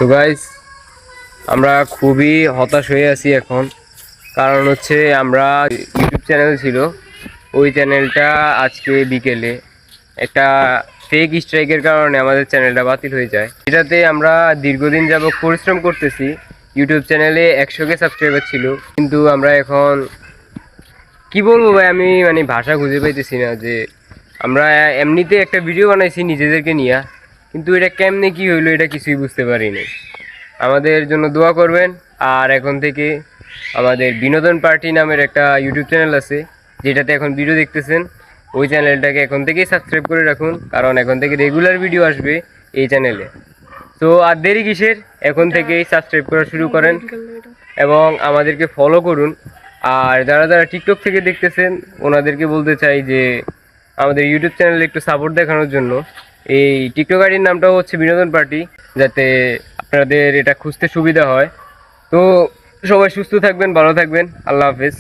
তো গাইস, আমরা খুবই হতাশ হয়ে আছি এখন। কারণ হচ্ছে আমরা ইউটিউব চ্যানেল ছিল, ওই চ্যানেলটা আজকে বিকেলে একটা ফেক স্ট্রাইকের কারণে আমাদের চ্যানেলটা বাতিল হয়ে যায়। এটাতে আমরা দীর্ঘদিন যাবত পরিশ্রম করতেছি। ইউটিউব চ্যানেলে 100K সাবস্ক্রাইবার ছিল, কিন্তু আমরা এখন কি বলবো ভাই, আমি ভাষা খুঁজে পাইতেছি না। যে আমরা এমনিতে একটা ভিডিও বানাইছি নিজেদেরকে নিয়ে, কিন্তু এটা কেমনে কি হইলো এটা কিছুই বুঝতে পারিনি। আমাদের জন্য দোয়া করবেন। আর এখন থেকে আমাদের বিনোদন পার্টি নামের একটা ইউটিউব চ্যানেল আছে, যেটাতে এখন ভিডিও দেখতেছেন, ওই চ্যানেলটাকে এখন থেকেই সাবস্ক্রাইব করে রাখুন, কারণ এখন থেকে রেগুলার ভিডিও আসবে এই চ্যানেলে। তো আর দেরি কিসের, এখন থেকেই সাবস্ক্রাইব করা শুরু করেন এবং আমাদেরকে ফলো করুন। আর যারা যারা টিকটক থেকে দেখতেছেন, ওনাদেরকে বলতে চাই যে আমাদের ইউটিউব চ্যানেলে একটু সাপোর্ট দেখানোর জন্য। এই টিকটক আইডির নামটাও হচ্ছে বিনোদন পার্টি, যাতে আপনাদের এটা খুঁজতে সুবিধা হয়। তো সবাই সুস্থ থাকবেন, ভালো থাকবেন, আল্লাহ হাফেজ।